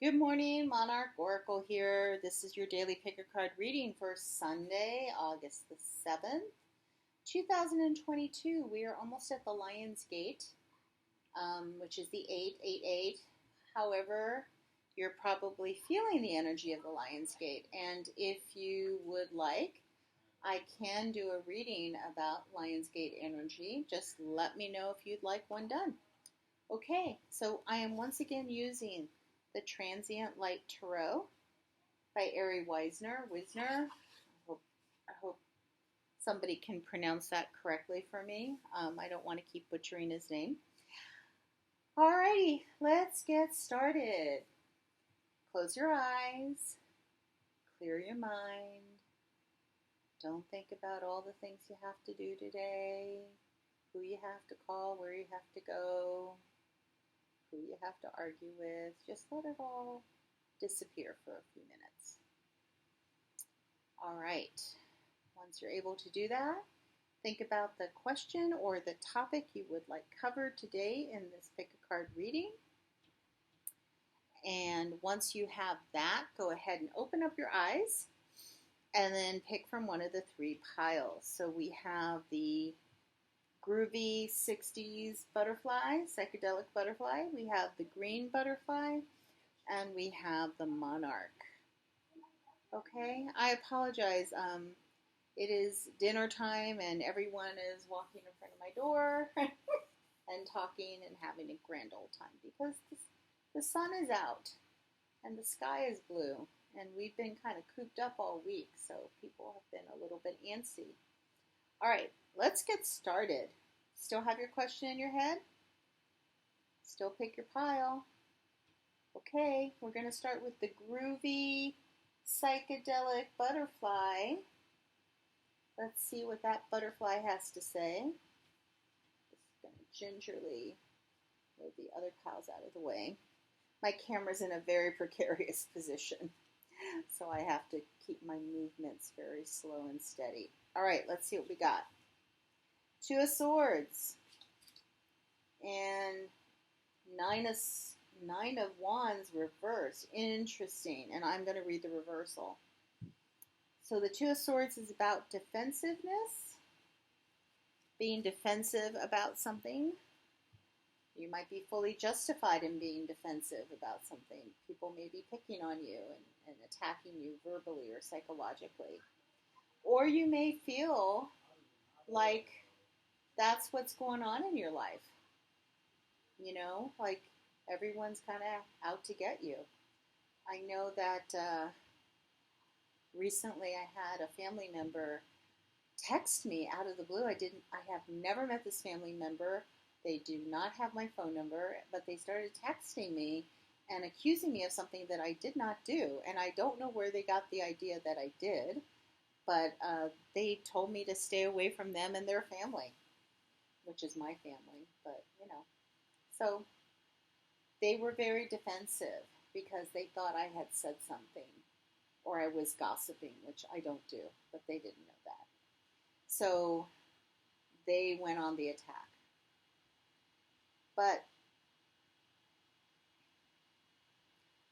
Good morning, Monarch Oracle here. This is your daily pick a card reading for Sunday, August the 7th, 2022. We are almost at the Lion's Gate, which is the 888. However, you're probably feeling the energy of the Lion's Gate. And if you would like, I can do a reading about Lion's Gate energy. Just let me know if you'd like one done. Okay, so I am once again using the Transient Light Tarot by Ari Wisner. I hope somebody can pronounce that correctly for me. I don't want to keep butchering his name. Alrighty, let's get started. Close your eyes, clear your mind. Don't think about all the things you have to do today, who you have to call, where you have to go, who you have to argue with. Just let it all disappear for a few minutes. All right. Once you're able to do that, think about the question or the topic you would like covered today in this pick a card reading. And once you have that, go ahead and open up your eyes and then pick from one of the three piles. So we have the groovy 60s butterfly, psychedelic butterfly. We have the green butterfly, and we have the monarch. Okay, I apologize. It is dinner time, and everyone is walking in front of my door and talking and having a grand old time because the sun is out and the sky is blue, and we've been kind of cooped up all week, so people have been a little bit antsy. All right, let's get started. Still have your question in your head? Still pick your pile. Okay, we're going to start with the groovy psychedelic butterfly. Let's see what that butterfly has to say. Just going to gingerly move the other piles out of the way. My camera's in a very precarious position, so I have to keep my movements very slow and steady. All right, let's see what we got. Two of Swords and Nine of Wands reversed. Interesting, and I'm going to read the reversal. So the Two of Swords is about defensiveness, being defensive about something. You might be fully justified in being defensive about something. People may be picking on you and attacking you verbally or psychologically. Or you may feel like that's what's going on in your life. You know, like everyone's kind of out to get you. I know that recently I had a family member text me out of the blue. I have never met this family member. They do not have my phone number, but they started texting me and accusing me of something that I did not do. And I don't know where they got the idea that I did, but they told me to stay away from them and their family, which is my family, but you know. So they were very defensive because they thought I had said something or I was gossiping, which I don't do, but they didn't know that. So they went on the attack. But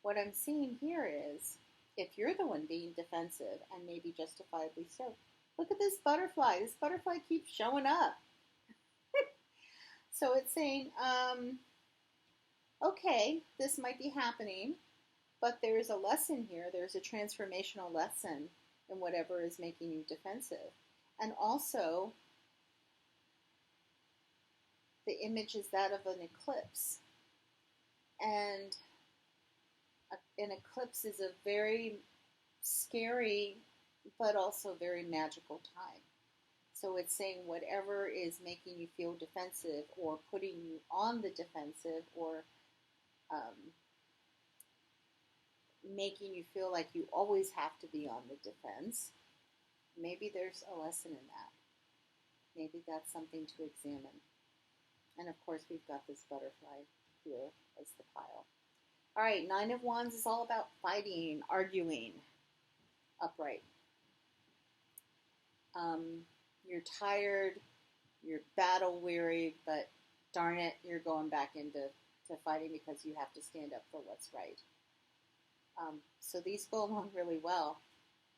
what I'm seeing here is if you're the one being defensive, and maybe justifiably so, look at this butterfly. This butterfly keeps showing up. So it's saying, okay, this might be happening, but there's a lesson here. There's a transformational lesson in whatever is making you defensive. And also, the image is that of an eclipse. And an eclipse is a very scary, but also very magical time. So it's saying whatever is making you feel defensive or putting you on the defensive or making you feel like you always have to be on the defense, maybe there's a lesson in that. Maybe that's something to examine. And of course, we've got this butterfly here as the pile. All right, Nine of Wands is all about fighting, arguing, upright. You're tired, you're battle weary, but darn it, you're going back into fighting because you have to stand up for what's right. So these go along really well.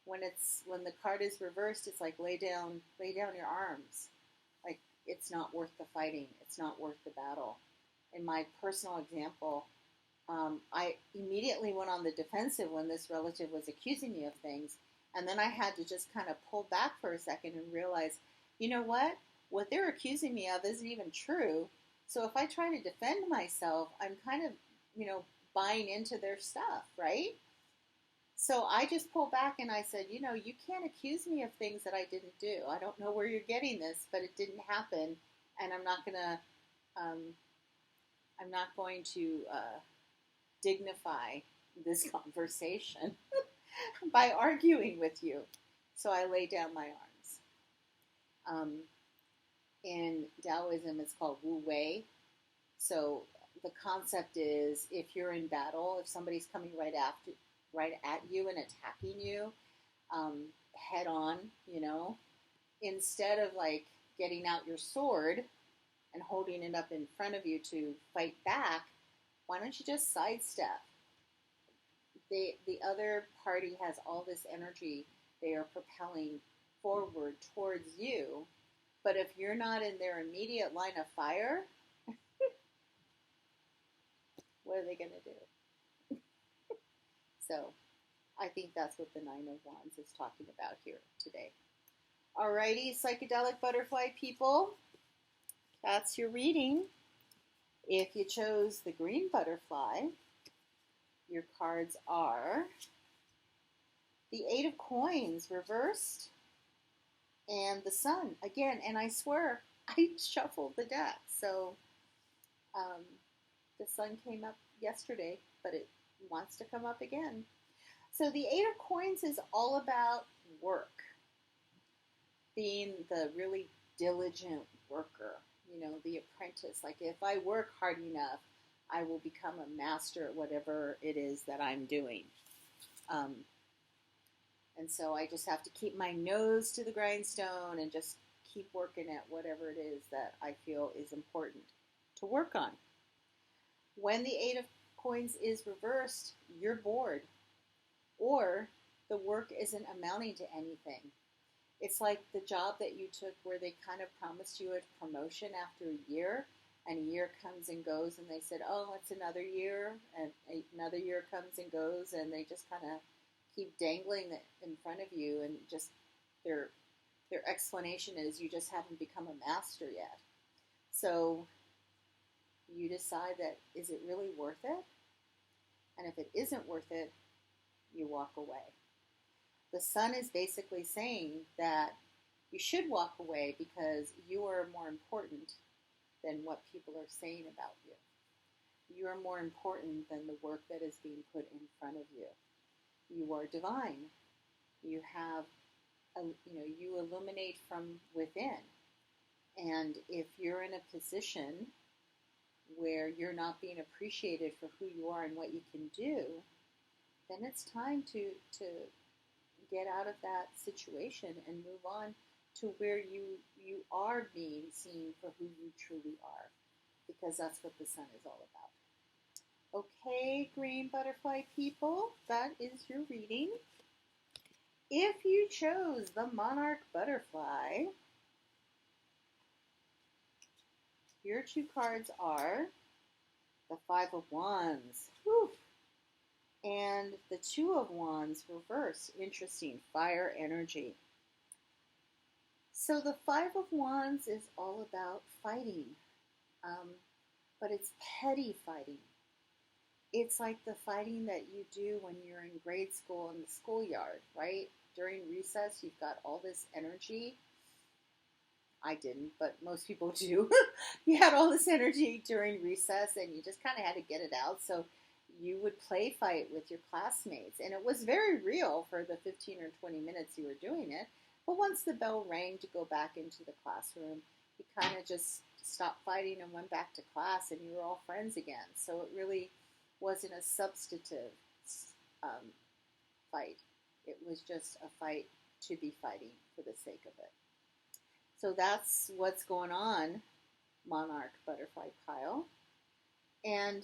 When the card is reversed, it's like lay down your arms. Like it's not worth the fighting. It's not worth the battle. In my personal example, I immediately went on the defensive when this relative was accusing me of things, and then I had to just kind of pull back for a second and realize, you know what? What they're accusing me of isn't even true. So if I try to defend myself, I'm kind of, you know, buying into their stuff, right? So I just pulled back and I said, you know, you can't accuse me of things that I didn't do. I don't know where you're getting this, but it didn't happen, and um, I'm not going to dignify this conversation by arguing with you. So I lay down my arms. In Taoism, it's called Wu Wei. So the concept is if you're in battle, if somebody's coming right at you and attacking you, head on, you know, instead of like getting out your sword and holding it up in front of you to fight back, why don't you just sidestep? The other party has all this energy they are propelling forward towards you, but if you're not in their immediate line of fire, what are they going to do? So I think that's what the Nine of Wands is talking about here today. Alrighty, psychedelic butterfly people, that's your reading. If you chose the green butterfly, your cards are the Eight of Coins reversed and the Sun again. And I swear, I shuffled the deck. So um, the Sun came up yesterday, but it wants to come up again. So the Eight of Coins is all about work, being the really diligent worker, you know, the apprentice. Like if I work hard enough, I will become a master at whatever it is that I'm doing. Um, and so I just have to keep my nose to the grindstone and just keep working at whatever it is that I feel is important to work on. When the Eight of Coins is reversed, you're bored, or the work isn't amounting to anything. It's like the job that you took where they kind of promised you a promotion after a year, and a year comes and goes, and they said, oh, it's another year, and another year comes and goes, and they just kind of keep dangling it in front of you, and just their explanation is you just haven't become a master yet. So you decide that, is it really worth it? And if it isn't worth it, you walk away. The Sun is basically saying that you should walk away because you are more important than what people are saying about you. You are more important than the work that is being put in front of you. You are divine. You have, you illuminate from within. And if you're in a position where you're not being appreciated for who you are and what you can do, then it's time to get out of that situation and move on to where you are being seen for who you truly are, because that's what the Sun is all about. Okay, green butterfly people, that is your reading. If you chose the monarch butterfly, your two cards are the Five of Wands. Whew. And the Two of Wands reverse. Interesting. Fire energy. So the Five of Wands is all about fighting. But it's petty fighting. It's like the fighting that you do when you're in grade school in the schoolyard, right? During recess, you've got all this energy. I didn't, but most people do. You had all this energy during recess and you just kind of had to get it out. So you would play fight with your classmates. And it was very real for the 15 or 20 minutes you were doing it. But once the bell rang to go back into the classroom, you kind of just stopped fighting and went back to class and you were all friends again. So it really wasn't a substantive fight. It was just a fight to be fighting for the sake of it. So that's what's going on, Monarch Butterfly Pile. And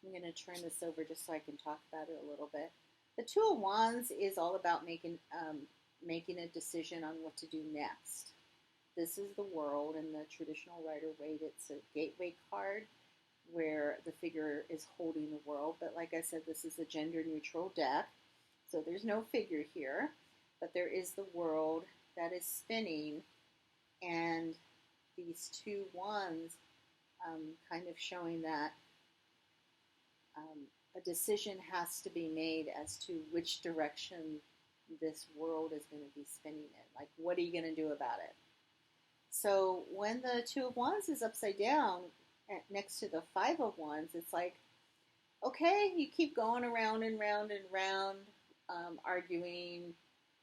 I'm going to turn this over just so I can talk about it a little bit. The Two of Wands is all about making a decision on what to do next. This is the World in the traditional Rider-Waite. It's a gateway card where the figure is holding the world. But like I said, this is a gender-neutral deck, so there's no figure here. But there is the world that is spinning, and these two wands kind of showing that a decision has to be made as to which direction this world is going to be spinning in. Like, what are you going to do about it? So when the Two of Wands is upside down next to the Five of Wands, it's like, okay, you keep going around and round and round, arguing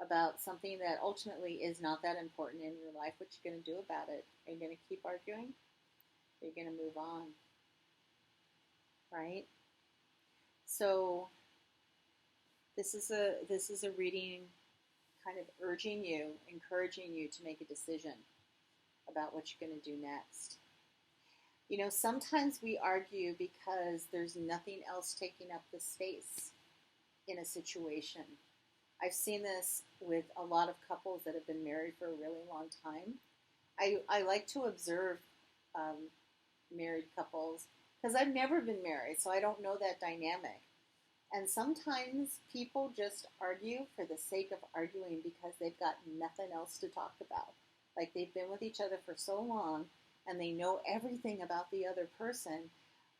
about something that ultimately is not that important in your life. What are you going to do about it? Are you going to keep arguing? Are you going to move on? Right? So this is a reading kind of urging you, encouraging you to make a decision about what you're going to do next. You know, sometimes we argue because there's nothing else taking up the space in a situation. I've seen this with a lot of couples that have been married for a really long time. I like to observe married couples because I've never been married, so I don't know that dynamic. And sometimes people just argue for the sake of arguing because they've got nothing else to talk about. Like, they've been with each other for so long and they know everything about the other person.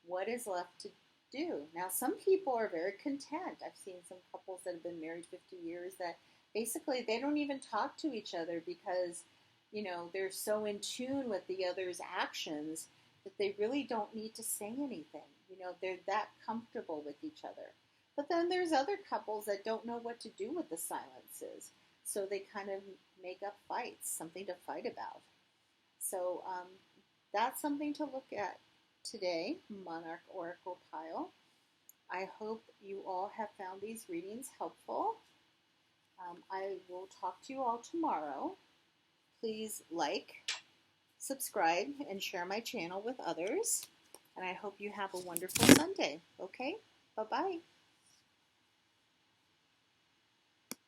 What is left to do? Now, some people are very content. I've seen some couples that have been married 50 years that basically they don't even talk to each other because, you know, they're so in tune with the other's actions that they really don't need to say anything. You know, they're that comfortable with each other. But then there's other couples that don't know what to do with the silences. So they kind of make up fights, something to fight about. So that's something to look at today, Monarch Oracle Pile. I hope you all have found these readings helpful. I will talk to you all tomorrow. Please like, subscribe, and share my channel with others. And I hope you have a wonderful Sunday. Okay? Bye-bye.